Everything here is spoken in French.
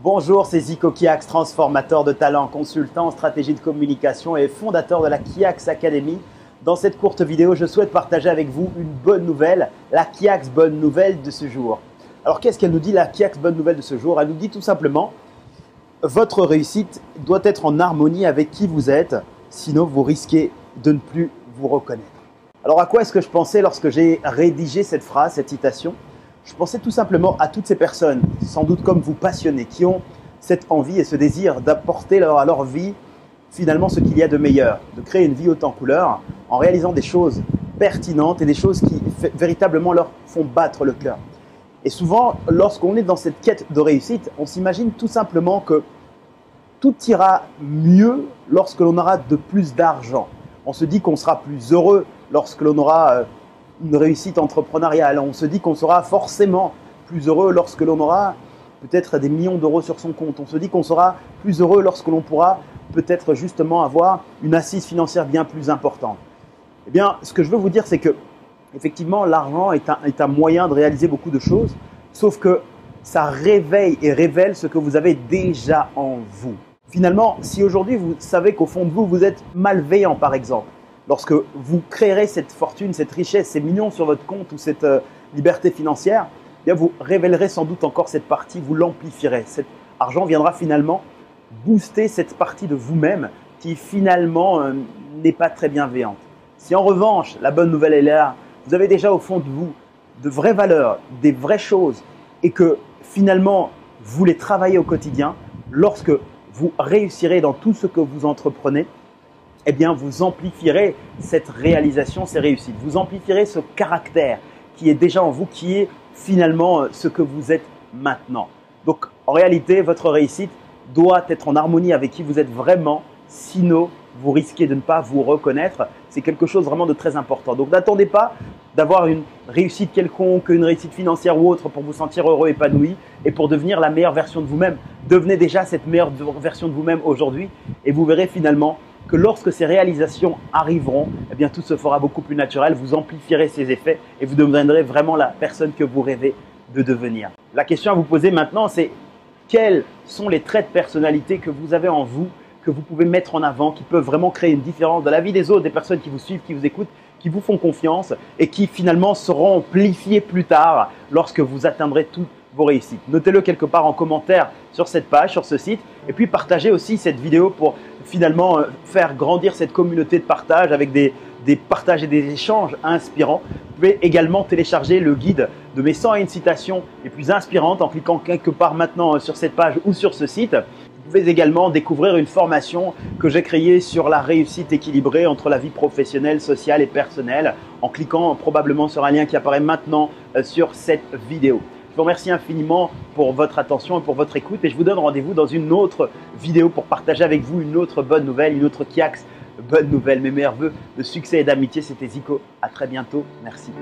Bonjour, c'est Zico Kiax, transformateur de talent, consultant en stratégie de communication et fondateur de la Kiax Academy. Dans cette courte vidéo, je souhaite partager avec vous une bonne nouvelle, la Kiax bonne nouvelle de ce jour. Alors qu'est-ce qu'elle nous dit, la Kiax bonne nouvelle de ce jour? Elle nous dit tout simplement, votre réussite doit être en harmonie avec qui vous êtes, sinon vous risquez de ne plus vous reconnaître. Alors à quoi est-ce que je pensais lorsque j'ai rédigé cette phrase, cette citation? Je pensais tout simplement à toutes ces personnes, sans doute comme vous passionnées, qui ont cette envie et ce désir d'apporter à leur vie finalement ce qu'il y a de meilleur, de créer une vie haute en couleurs en réalisant des choses pertinentes et des choses qui véritablement leur font battre le cœur. Et souvent, lorsqu'on est dans cette quête de réussite, on s'imagine tout simplement que tout ira mieux lorsque l'on aura de plus d'argent. On se dit qu'on sera plus heureux lorsque l'on aura une réussite entrepreneuriale. On se dit qu'on sera forcément plus heureux lorsque l'on aura peut-être des millions d'euros sur son compte. On se dit qu'on sera plus heureux lorsque l'on pourra peut-être justement avoir une assise financière bien plus importante. Eh bien, ce que je veux vous dire, c'est que effectivement, l'argent est un moyen de réaliser beaucoup de choses, sauf que ça réveille et révèle ce que vous avez déjà en vous. Finalement, si aujourd'hui vous savez qu'au fond de vous, vous êtes malveillant par exemple, lorsque vous créerez cette fortune, cette richesse, ces millions sur votre compte ou cette liberté financière, eh bien vous révélerez sans doute encore cette partie, vous l'amplifierez. Cet argent viendra finalement booster cette partie de vous-même qui finalement n'est pas très bienveillante. Si en revanche, la bonne nouvelle est là, vous avez déjà au fond de vous de vraies valeurs, des vraies choses et que finalement vous les travaillez au quotidien, lorsque vous réussirez dans tout ce que vous entreprenez, eh bien, vous amplifierez cette réalisation, ces réussites. Vous amplifierez ce caractère qui est déjà en vous, qui est finalement ce que vous êtes maintenant. Donc, en réalité, votre réussite doit être en harmonie avec qui vous êtes vraiment, sinon vous risquez de ne pas vous reconnaître. C'est quelque chose vraiment de très important. Donc, n'attendez pas d'avoir une réussite quelconque, une réussite financière ou autre pour vous sentir heureux, épanoui et pour devenir la meilleure version de vous-même. Devenez déjà cette meilleure version de vous-même aujourd'hui et vous verrez finalement que lorsque ces réalisations arriveront, eh bien, tout se fera beaucoup plus naturel, vous amplifierez ces effets et vous deviendrez vraiment la personne que vous rêvez de devenir. La question à vous poser maintenant, c'est quels sont les traits de personnalité que vous avez en vous, que vous pouvez mettre en avant, qui peuvent vraiment créer une différence dans la vie des autres, des personnes qui vous suivent, qui vous écoutent, qui vous font confiance et qui finalement seront amplifiées plus tard lorsque vous atteindrez toutes vos réussites. Notez-le quelque part en commentaire sur cette page, sur ce site et puis partagez aussi cette vidéo pour finalement faire grandir cette communauté de partage avec des partages et des échanges inspirants. Vous pouvez également télécharger le guide de mes 101 citations les plus inspirantes en cliquant quelque part maintenant sur cette page ou sur ce site. Vous pouvez également découvrir une formation que j'ai créée sur la réussite équilibrée entre la vie professionnelle, sociale et personnelle en cliquant probablement sur un lien qui apparaît maintenant sur cette vidéo. Je vous remercie infiniment pour votre attention et pour votre écoute et je vous donne rendez-vous dans une autre vidéo pour partager avec vous une autre bonne nouvelle, une autre Kiax bonne nouvelle. Mes meilleurs vœux de succès et d'amitié, c'était Zico. À très bientôt. Merci.